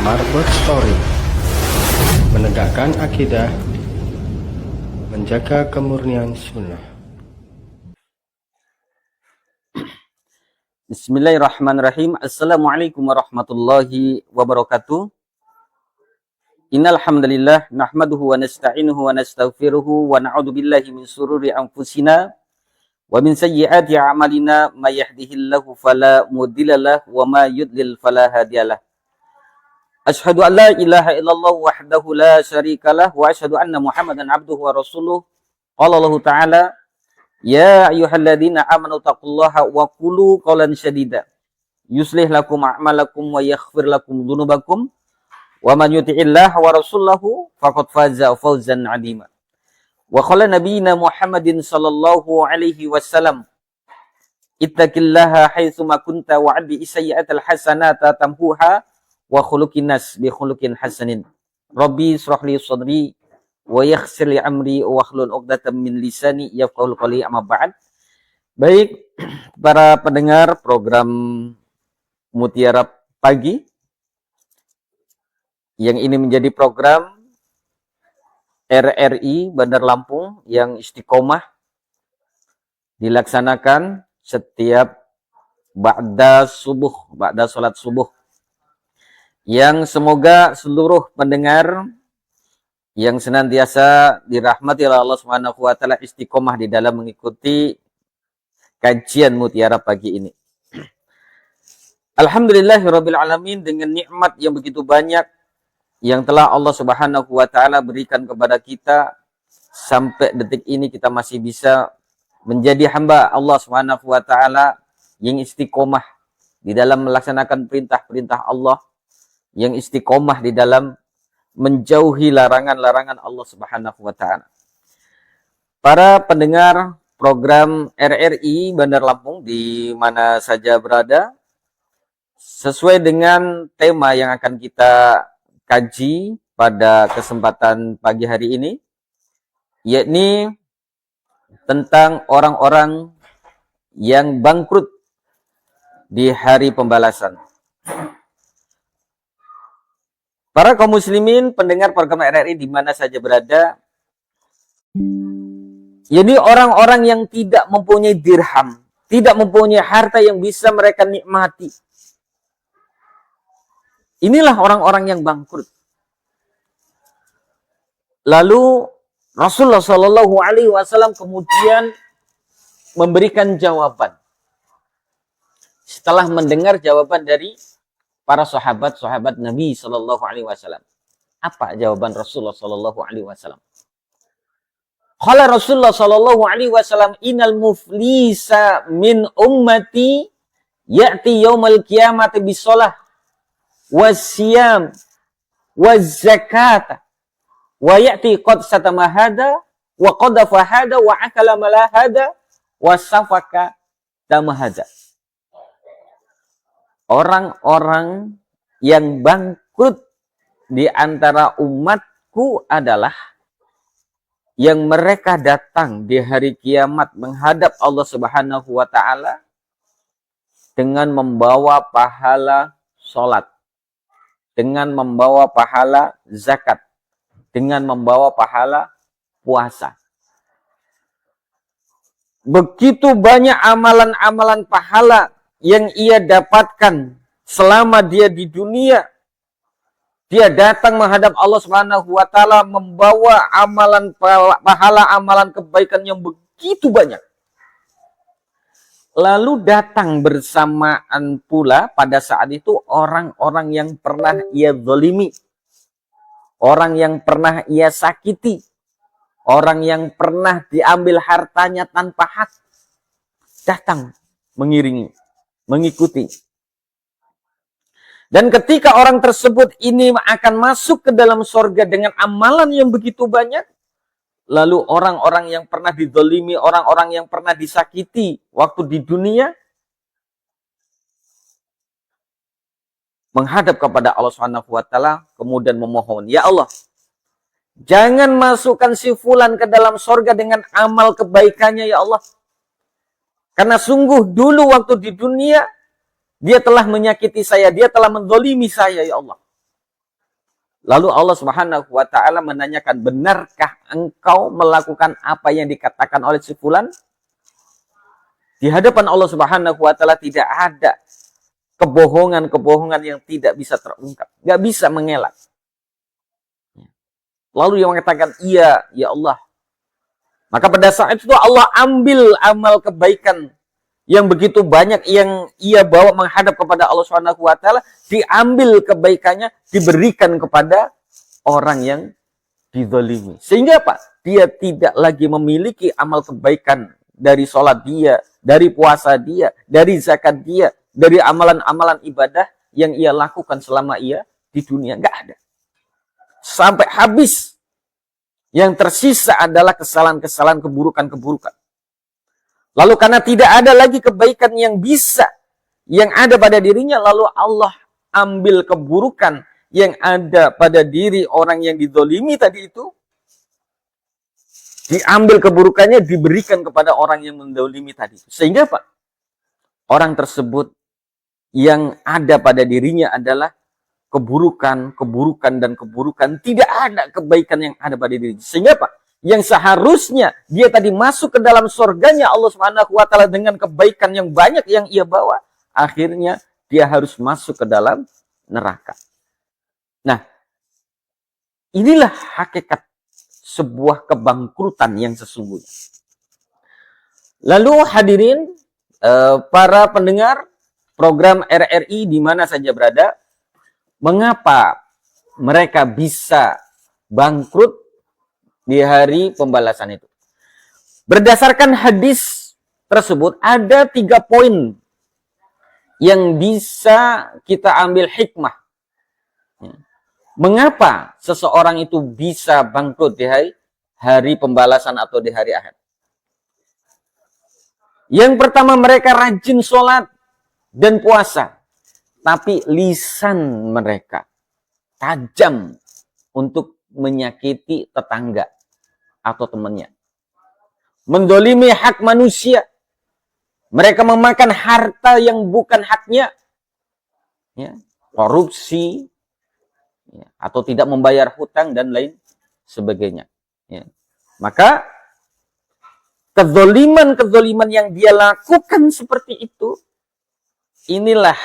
Marbot Story, menegakkan akidah, menjaga kemurnian sunnah. Bismillahirrahmanirrahim. Assalamualaikum warahmatullahi wabarakatuh. Innal hamdalillah nahmaduhu wa nasta'inuhu wa nastaghfiruhu wa na'udzu billahi min shururi anfusina wa min sayyiati a'malina may yahdihillahu fala mudhillalah wa may yudlil fala hadiyalah. Asyhadu an la ilaha illallah wahdahu la syarikalah wa asyhadu anna Muhammadan abduhu wa rasuluh. Qala Allah Ta'ala, ya ayyuhalladzina amanu taqullaha wa qulu qawlan sadida yuslih lakum a'malakum wa yaghfir lakum dzunubakum wa man yuti'illaha wa rasulahu faqad faza fawzan 'azima. Wa qala nabiyina Muhammadin sallallahu alaihi wasallam, ittaqillaha haitsu ma kunta wa 'addi sayyi'atal hasanata tamhuha wa khuluqin nas bi khuluqin hasanin. Rabbi shrah li sadri wa yassir li amri wa hlul 'uqdatam min lisani yafqahul qawli, amma ba'd. Baik, para pendengar program Mutiara Pagi, yang ini menjadi program RRI Bandar Lampung yang istiqomah dilaksanakan setiap ba'da salat subuh, yang semoga seluruh pendengar yang senantiasa dirahmati oleh Allah Subhanahu wa taala istiqomah di dalam mengikuti kajian Mutiara Pagi ini. Alhamdulillahirabbil alamin, dengan nikmat yang begitu banyak yang telah Allah Subhanahu wa taala berikan kepada kita, sampai detik ini kita masih bisa menjadi hamba Allah Subhanahu wa taala yang istiqomah di dalam melaksanakan perintah-perintah Allah, yang istiqomah di dalam menjauhi larangan-larangan Allah Subhanahu wa taala. Para pendengar program RRI Bandar Lampung di mana saja berada, sesuai dengan tema yang akan kita kaji pada kesempatan pagi hari ini, yakni tentang orang-orang yang bangkrut di hari pembalasan. Para kaum muslimin pendengar program RRI di mana saja berada, jadi orang-orang yang tidak mempunyai dirham, tidak mempunyai harta yang bisa mereka nikmati. Inilah orang-orang yang bangkrut. Lalu Rasulullah Shallallahu Alaihi Wasallam kemudian memberikan jawaban. Setelah mendengar jawaban dari para sahabat-sahabat Nabi Shallallahu Alaihi Wasallam, apa jawaban Rasulullah Shallallahu Alaihi Wasallam? Qala Rasulullah Shallallahu Alaihi Wasallam, innal muflisa min ummati ya'ti yaumal qiyamati bisolah wasiyam wazakata wa ya'ti qad satama hada wa qadafa hada wa akala mala hada wa safaka dama hada. Orang-orang yang bangkrut di antara umatku adalah yang mereka datang di hari kiamat menghadap Allah Subhanahu wa taala dengan membawa pahala salat, dengan membawa pahala zakat, dengan membawa pahala puasa. Begitu banyak amalan-amalan pahala yang ia dapatkan selama dia di dunia. Dia datang menghadap Allah Subhanahu wa taala membawa amalan pahala, amalan kebaikan yang begitu banyak. Lalu datang bersamaan pula pada saat itu orang-orang yang pernah ia zalimi, orang yang pernah ia sakiti, orang yang pernah diambil hartanya tanpa hak, datang mengiringi, mengikuti. Dan ketika orang tersebut ini akan masuk ke dalam surga dengan amalan yang begitu banyak, lalu orang-orang yang pernah dizalimi, orang-orang yang pernah disakiti waktu di dunia, menghadap kepada Allah Subhanahu wa taala kemudian memohon, ya Allah, jangan masukkan si fulan ke dalam surga dengan amal kebaikannya ya Allah. Karena sungguh dulu waktu di dunia dia telah menyakiti saya, dia telah menzalimi saya ya Allah. Lalu Allah Subhanahu wa taala menanyakan, "Benarkah engkau melakukan apa yang dikatakan oleh si fulan?" Di hadapan Allah Subhanahu wa taala tidak ada kebohongan-kebohongan yang tidak bisa terungkap, nggak bisa mengelak. Lalu dia mengatakan, "Iya, ya Allah." Maka pada saat itu Allah ambil amal kebaikan yang begitu banyak yang ia bawa menghadap kepada Allah Subhanahu wa taala, diambil kebaikannya, diberikan kepada orang yang dizalimi. Sehingga apa? Dia tidak lagi memiliki amal kebaikan dari sholat dia, dari puasa dia, dari zakat dia, dari amalan-amalan ibadah yang ia lakukan selama ia di dunia. Nggak ada. Sampai habis. Yang tersisa adalah kesalahan-kesalahan, keburukan-keburukan. Lalu karena tidak ada lagi kebaikan yang bisa, yang ada pada dirinya, lalu Allah ambil keburukan yang ada pada diri orang yang dizalimi tadi itu, diambil keburukannya, diberikan kepada orang yang menzalimi tadi. Sehingga apa? Orang tersebut yang ada pada dirinya adalah keburukan, keburukan, dan keburukan. Tidak ada kebaikan yang ada pada diri. Sehingga apa? Yang seharusnya dia tadi masuk ke dalam surganya Allah Subhanahu wa taala dengan kebaikan yang banyak yang ia bawa, akhirnya dia harus masuk ke dalam neraka. Nah, inilah hakikat sebuah kebangkrutan yang sesungguhnya. Lalu hadirin, para pendengar program RRI di mana saja berada, mengapa mereka bisa bangkrut di hari pembalasan itu? Berdasarkan hadis tersebut, ada 3 poin yang bisa kita ambil hikmah. Mengapa seseorang itu bisa bangkrut di hari pembalasan atau di hari akhir? Yang pertama, mereka rajin sholat dan puasa. Tapi lisan mereka tajam untuk menyakiti tetangga atau temannya. Mendolimi hak manusia. Mereka memakan harta yang bukan haknya. Ya, korupsi. Ya, atau tidak membayar hutang dan lain sebagainya. Ya. Maka kezoliman-kezoliman yang dia lakukan seperti itu, inilah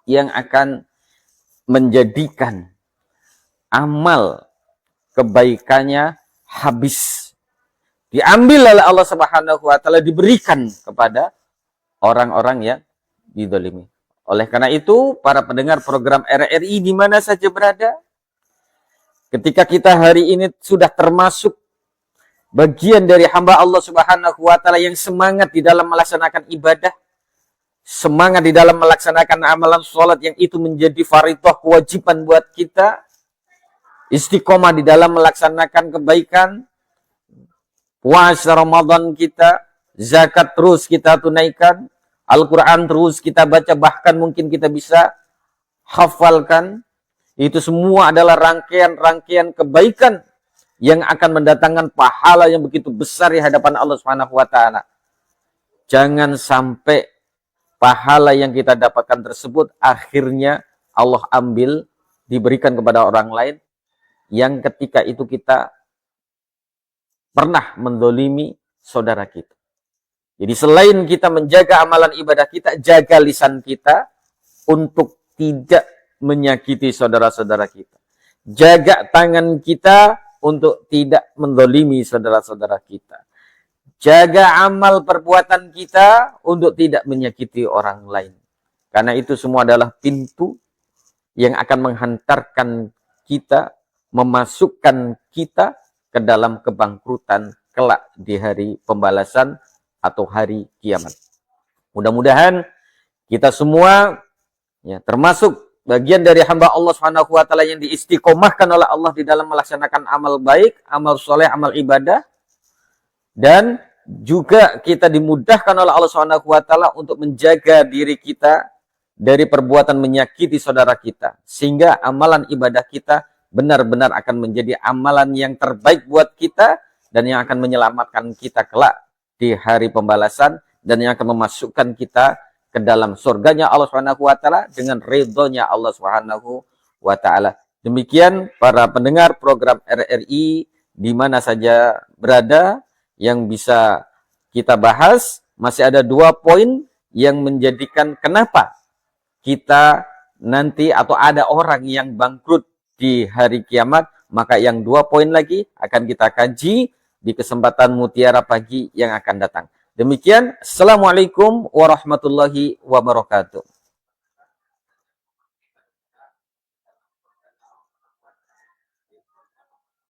yang akan menjadikan amal kebaikannya habis. Diambil oleh Allah Subhanahu wa taala, diberikan kepada orang-orang yang dizalimi. Oleh karena itu, para pendengar program RRI di mana saja berada, ketika kita hari ini sudah termasuk bagian dari hamba Allah Subhanahu wa taala yang semangat di dalam melaksanakan ibadah, semangat di dalam melaksanakan amalan sholat yang itu menjadi fardhu kewajiban buat kita, istiqomah di dalam melaksanakan kebaikan, puasa Ramadan kita, zakat terus kita tunaikan, Al-Quran terus kita baca, bahkan mungkin kita bisa hafalkan. Itu semua adalah rangkaian-rangkaian kebaikan yang akan mendatangkan pahala yang begitu besar di hadapan Allah Subhanahu wa taala. Jangan sampai pahala yang kita dapatkan tersebut akhirnya Allah ambil, diberikan kepada orang lain yang ketika itu kita pernah mendolimi saudara kita. Jadi selain kita menjaga amalan ibadah kita, jaga lisan kita untuk tidak menyakiti saudara-saudara kita. Jaga tangan kita untuk tidak mendolimi saudara-saudara kita. Jaga amal perbuatan kita untuk tidak menyakiti orang lain. Karena itu semua adalah pintu yang akan menghantarkan kita, memasukkan kita ke dalam kebangkrutan kelak di hari pembalasan atau hari kiamat. Mudah-mudahan kita semua ya, termasuk bagian dari hamba Allah Subhanahu wa taala yang diistiqomahkan oleh Allah di dalam melaksanakan amal baik, amal soleh, amal ibadah, dan juga kita dimudahkan oleh Allah Subhanahu wa taala untuk menjaga diri kita dari perbuatan menyakiti saudara kita, sehingga amalan ibadah kita benar-benar akan menjadi amalan yang terbaik buat kita dan yang akan menyelamatkan kita kelak di hari pembalasan dan yang akan memasukkan kita ke dalam surganya Allah Subhanahu wa taala dengan ridhonya Allah Subhanahu wa taala. Demikian para pendengar program RRI di mana saja berada yang bisa kita bahas. Masih ada 2 poin yang menjadikan kenapa kita nanti atau ada orang yang bangkrut di hari kiamat. Maka yang 2 poin lagi akan kita kaji di kesempatan Mutiara Pagi yang akan datang. Demikian, Assalamualaikum warahmatullahi wabarakatuh.